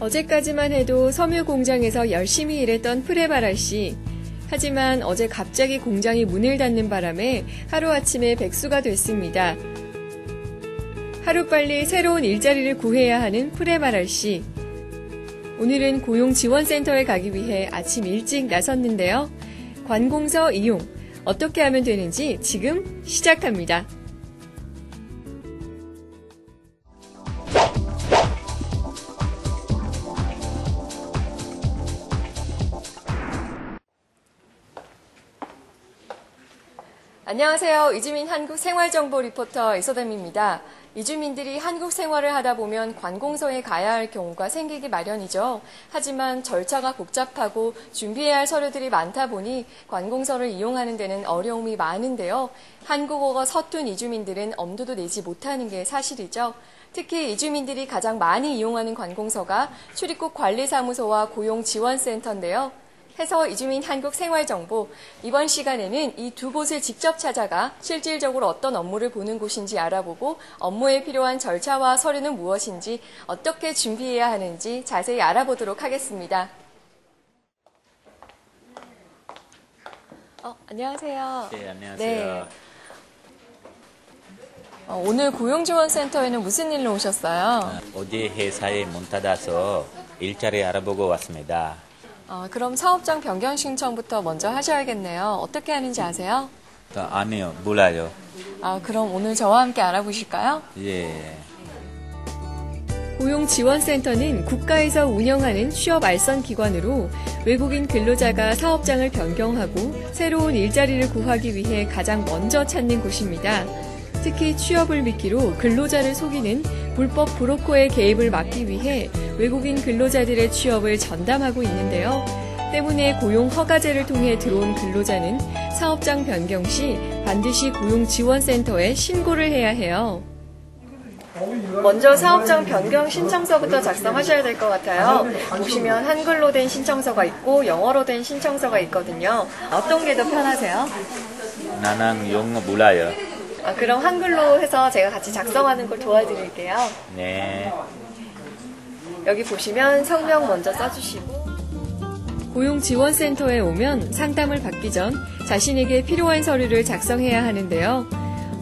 어제까지만 해도 섬유 공장에서 열심히 일했던 프레마랄 씨. 하지만 어제 갑자기 공장이 문을 닫는 바람에 하루아침에 백수가 됐습니다. 하루빨리 새로운 일자리를 구해야 하는 프레마랄 씨. 오늘은 고용지원센터에 가기 위해 아침 일찍 나섰는데요. 관공서 이용, 어떻게 하면 되는지 지금 시작합니다. 안녕하세요. 이주민 한국생활정보 리포터 이서담입니다. 이주민들이 한국 생활을 하다 보면 관공서에 가야 할 경우가 생기기 마련이죠. 하지만 절차가 복잡하고 준비해야 할 서류들이 많다 보니 관공서를 이용하는 데는 어려움이 많은데요. 한국어가 서툰 이주민들은 엄두도 내지 못하는 게 사실이죠. 특히 이주민들이 가장 많이 이용하는 관공서가 출입국 관리사무소와 고용지원센터인데요. 해서 이주민 한국생활정보, 이번 시간에는 이 두 곳을 직접 찾아가 실질적으로 어떤 업무를 보는 곳인지 알아보고 업무에 필요한 절차와 서류는 무엇인지 어떻게 준비해야 하는지 자세히 알아보도록 하겠습니다. 안녕하세요. 네, 안녕하세요. 네. 오늘 고용지원센터에는 무슨 일로 오셨어요? 어제 회사에 문 닫아서 일자리 알아보고 왔습니다. 그럼 사업장 변경 신청부터 먼저 하셔야겠네요. 어떻게 하는지 아세요? 아니요, 몰라요. 그럼 오늘 저와 함께 알아보실까요? 예. 고용지원센터는 국가에서 운영하는 취업 알선 기관으로 외국인 근로자가 사업장을 변경하고 새로운 일자리를 구하기 위해 가장 먼저 찾는 곳입니다. 특히 취업을 미끼로 근로자를 속이는 불법 브로커의 개입을 막기 위해 외국인 근로자들의 취업을 전담하고 있는데요. 때문에 고용 허가제를 통해 들어온 근로자는 사업장 변경 시 반드시 고용지원센터에 신고를 해야 해요. 먼저 사업장 변경 신청서부터 작성하셔야 될 것 같아요. 보시면 한글로 된 신청서가 있고 영어로 된 신청서가 있거든요. 어떤 게 더 편하세요? 나는 영어 몰라요. 그럼 한글로 해서 제가 같이 작성하는 걸 도와드릴게요. 네. 여기 보시면 성명 먼저 써주시고 고용지원센터에 오면 상담을 받기 전 자신에게 필요한 서류를 작성해야 하는데요.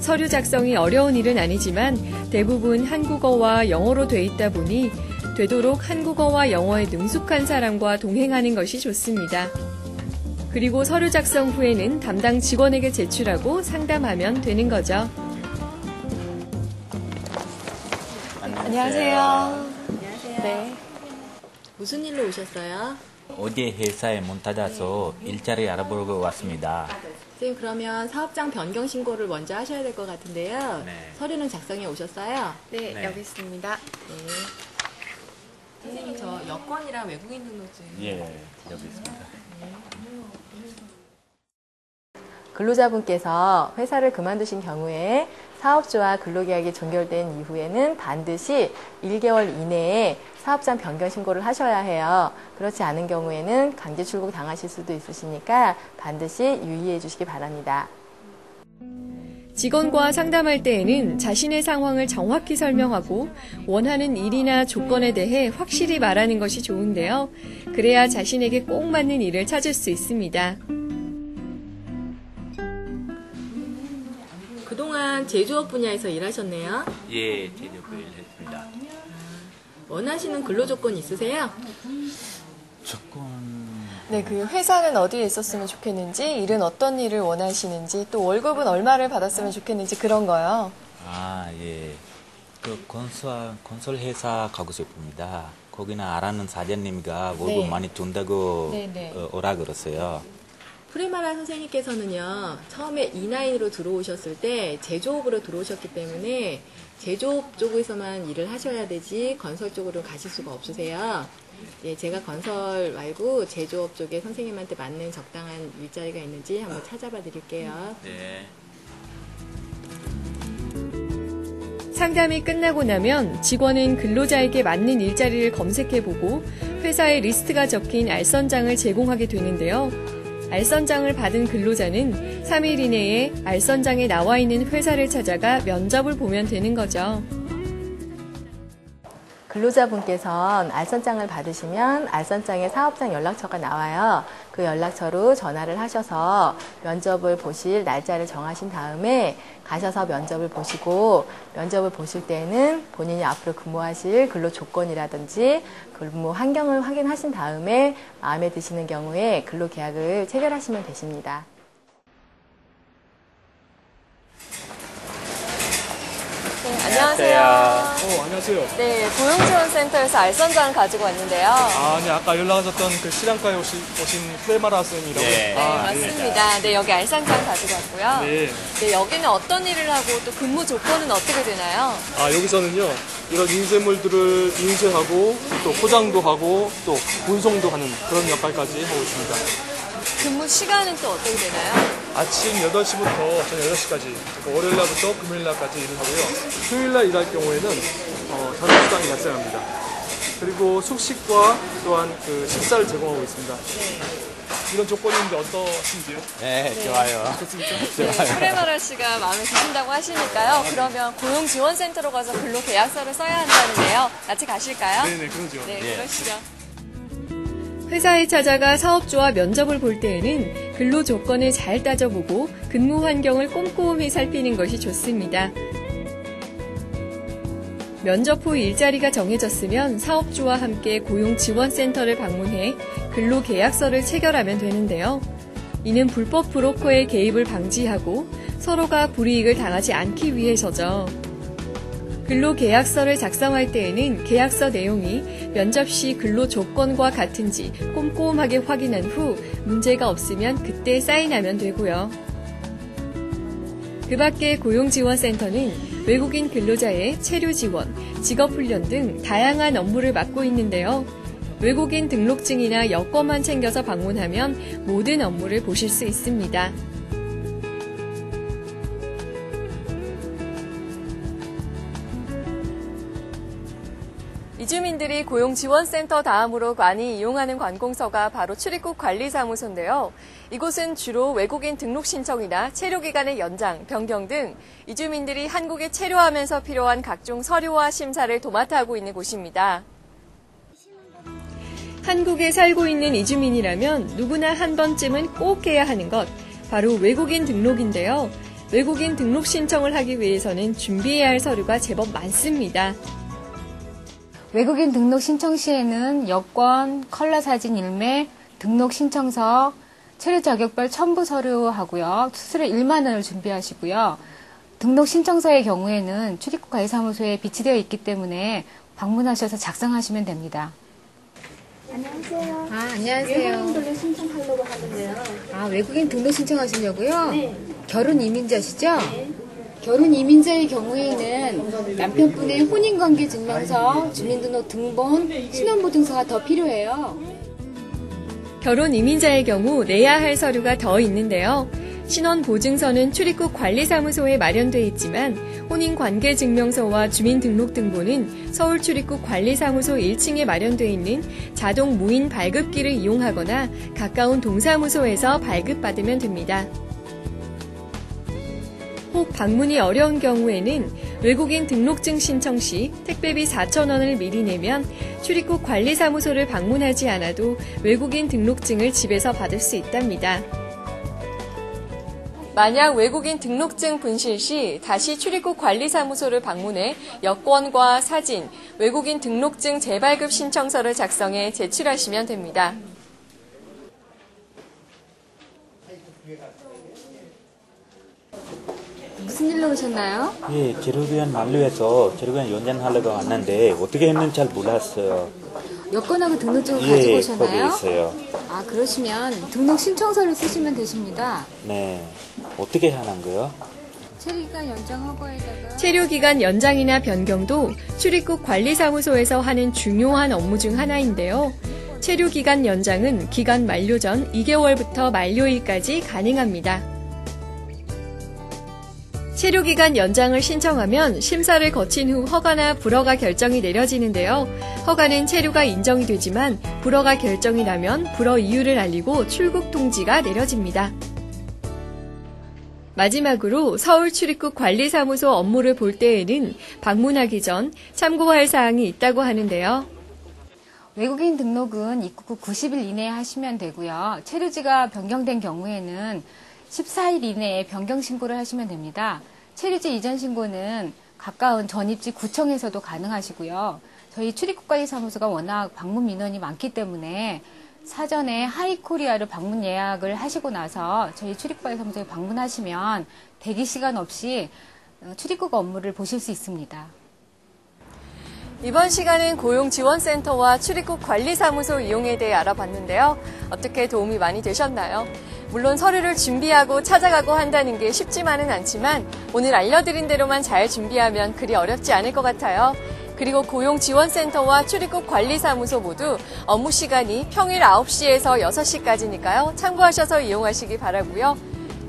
서류 작성이 어려운 일은 아니지만 대부분 한국어와 영어로 돼 있다 보니 되도록 한국어와 영어에 능숙한 사람과 동행하는 것이 좋습니다. 그리고 서류 작성 후에는 담당 직원에게 제출하고 상담하면 되는 거죠. 안녕하세요. 안녕하세요. 네. 무슨 일로 오셨어요? 어제 회사에 문 닫아서 일자리 알아보고 왔습니다. 선생님, 그러면 사업장 변경 신고를 먼저 하셔야 될 것 같은데요. 네. 서류는 작성해 오셨어요? 네, 네. 여기 있습니다. 네. 선생님, 저 여권이랑 외국인 등록증. 예, 여기 있습니다. 근로자분께서 회사를 그만두신 경우에 사업주와 근로계약이 종결된 이후에는 반드시 1개월 이내에 사업장 변경 신고를 하셔야 해요. 그렇지 않은 경우에는 강제 출국 당하실 수도 있으시니까 반드시 유의해 주시기 바랍니다. 직원과 상담할 때에는 자신의 상황을 정확히 설명하고 원하는 일이나 조건에 대해 확실히 말하는 것이 좋은데요. 그래야 자신에게 꼭 맞는 일을 찾을 수 있습니다. 그동안 제조업 분야에서 일하셨네요. 예, 제조업 일했습니다. 원하시는 근로조건 있으세요? 조건... 네, 그 회사는 어디에 있었으면 좋겠는지, 일은 어떤 일을 원하시는지, 또 월급은 얼마를 받았으면 좋겠는지 그런 거요. 예. 그 건설 회사 가고 싶습니다. 거기는 알아는 사장님과 월급 네. 많이 준다고 네. 오라 그랬어요. 프레마라 선생님께서는요, 처음에 E9으로 들어오셨을 때 제조업으로 들어오셨기 때문에 제조업 쪽에서만 일을 하셔야 되지 건설 쪽으로 가실 수가 없으세요. 예, 제가 건설 말고 제조업 쪽에 선생님한테 맞는 적당한 일자리가 있는지 한번 찾아봐 드릴게요. 네. 상담이 끝나고 나면 직원은 근로자에게 맞는 일자리를 검색해보고 회사의 리스트가 적힌 알선장을 제공하게 되는데요. 알선장을 받은 근로자는 3일 이내에 알선장에 나와 있는 회사를 찾아가 면접을 보면 되는 거죠. 근로자분께서는 알선장을 받으시면 알선장에 사업장 연락처가 나와요. 그 연락처로 전화를 하셔서 면접을 보실 날짜를 정하신 다음에 가셔서 면접을 보시고, 면접을 보실 때는 본인이 앞으로 근무하실 근로 조건이라든지 근무 환경을 확인하신 다음에 마음에 드시는 경우에 근로계약을 체결하시면 되십니다. 네, 안녕하세요. 안녕하세요. 네, 고용지원센터에서 알선장 가지고 왔는데요. 네, 아까 연락하셨던 그 시랑가에 오신 프레마라 쌤이라고. 네. 네, 맞습니다. 네, 여기 알선장 가지고 왔고요. 네. 네, 여기는 어떤 일을 하고 또 근무 조건은 어떻게 되나요? 여기서는요, 이런 인쇄물들을 인쇄하고, 또 포장도 하고, 또 분송도 하는 그런 역할까지 하고 있습니다. 근무 시간은 또 어떻게 되나요? 아침 8시부터 저녁 6시까지, 월요일날부터 금요일날까지 일을 하고요. 토요일날 일할 경우에는 저녁수당이 발생합니다. 그리고 숙식과 또한 그 식사를 제공하고 있습니다. 이런 조건인데 어떠신지요? 네, 좋아요. 좋습니까? 네, 프레마라 씨가 마음에 드신다고 하시니까요. 그러면 고용지원센터로 가서 근로계약서를 써야 한다는데요. 같이 가실까요? 네네, 그러죠. 네, 예. 그러시죠. 회사에 찾아가 사업주와 면접을 볼 때에는 근로 조건을 잘 따져보고 근무 환경을 꼼꼼히 살피는 것이 좋습니다. 면접 후 일자리가 정해졌으면 사업주와 함께 고용지원센터를 방문해 근로계약서를 체결하면 되는데요. 이는 불법 브로커의 개입을 방지하고 서로가 불이익을 당하지 않기 위해서죠. 근로계약서를 작성할 때에는 계약서 내용이 면접 시 근로 조건과 같은지 꼼꼼하게 확인한 후 문제가 없으면 그때 사인하면 되고요. 그 밖에 고용지원센터는 외국인 근로자의 체류 지원, 직업훈련 등 다양한 업무를 맡고 있는데요. 외국인 등록증이나 여권만 챙겨서 방문하면 모든 업무를 보실 수 있습니다. 이주민들이 고용지원센터 다음으로 많이 이용하는 관공서가 바로 출입국 관리사무소인데요. 이곳은 주로 외국인 등록 신청이나 체류기간의 연장, 변경 등 이주민들이 한국에 체류하면서 필요한 각종 서류와 심사를 도맡아 하고 있는 곳입니다. 한국에 살고 있는 이주민이라면 누구나 한 번쯤은 꼭 해야 하는 것, 바로 외국인 등록인데요. 외국인 등록 신청을 하기 위해서는 준비해야 할 서류가 제법 많습니다. 외국인 등록 신청 시에는 여권, 컬러 사진 일매, 등록 신청서, 체류 자격별 첨부 서류하고요. 수수료 1만 원을 준비하시고요. 등록 신청서의 경우에는 출입국 관리사무소에 비치되어 있기 때문에 방문하셔서 작성하시면 됩니다. 안녕하세요. 안녕하세요. 외국인 등록 신청하려고 하는데요. 외국인 등록 신청하시려고요? 네. 결혼 이민자시죠? 네. 결혼 이민자의 경우에는 남편분의 혼인관계 증명서, 주민등록 등본, 신원보증서가 더 필요해요. 결혼 이민자의 경우 내야 할 서류가 더 있는데요. 신원보증서는 출입국 관리사무소에 마련돼 있지만 혼인관계증명서와 주민등록등본은 서울 출입국 관리사무소 1층에 마련돼 있는 자동 무인 발급기를 이용하거나 가까운 동사무소에서 발급받으면 됩니다. 혹 방문이 어려운 경우에는 외국인 등록증 신청 시 택배비 4,000원을 미리 내면 출입국 관리사무소를 방문하지 않아도 외국인 등록증을 집에서 받을 수 있답니다. 만약 외국인 등록증 분실 시 다시 출입국 관리사무소를 방문해 여권과 사진, 외국인 등록증 재발급 신청서를 작성해 제출하시면 됩니다. 무슨 일로 오셨나요? 예, 체류기간 만료해서 체류기간 연장하려고 왔는데 어떻게 했는지 잘 몰랐어요. 여권하고 등록증을 가지고 오셨나요? 거기 있어요. 그러시면 등록 신청서를 쓰시면 되십니다. 네, 어떻게 하는 거요? 체류기간 연장 허가에다가 체류기간 연장이나 변경도 출입국 관리사무소에서 하는 중요한 업무 중 하나인데요. 체류기간 연장은 기간 만료 전 2개월부터 만료일까지 가능합니다. 체류기간 연장을 신청하면 심사를 거친 후 허가나 불허가 결정이 내려지는데요. 허가는 체류가 인정이 되지만 불허가 결정이 나면 불허 이유를 알리고 출국 통지가 내려집니다. 마지막으로 서울 출입국 관리사무소 업무를 볼 때에는 방문하기 전 참고할 사항이 있다고 하는데요. 외국인 등록은 입국 후 90일 이내에 하시면 되고요. 체류지가 변경된 경우에는 14일 이내에 변경 신고를 하시면 됩니다. 체류지 이전 신고는 가까운 전입지 구청에서도 가능하시고요. 저희 출입국관리사무소가 워낙 방문 민원이 많기 때문에 사전에 하이코리아를 방문 예약을 하시고 나서 저희 출입국관리사무소에 방문하시면 대기 시간 없이 출입국 업무를 보실 수 있습니다. 이번 시간은 고용지원센터와 출입국관리사무소 이용에 대해 알아봤는데요. 어떻게 도움이 많이 되셨나요? 물론 서류를 준비하고 찾아가고 한다는 게 쉽지만은 않지만 오늘 알려드린 대로만 잘 준비하면 그리 어렵지 않을 것 같아요. 그리고 고용지원센터와 출입국관리사무소 모두 업무 시간이 평일 9시에서 6시까지니까요. 참고하셔서 이용하시기 바라고요.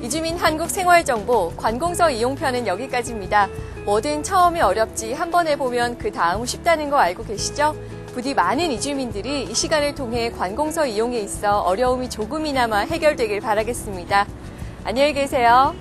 이주민 한국 생활정보 관공서 이용편은 여기까지입니다. 뭐든 처음이 어렵지 한 번 해보면 그 다음 쉽다는 거 알고 계시죠? 부디 많은 이주민들이 이 시간을 통해 관공서 이용에 있어 어려움이 조금이나마 해결되길 바라겠습니다. 안녕히 계세요.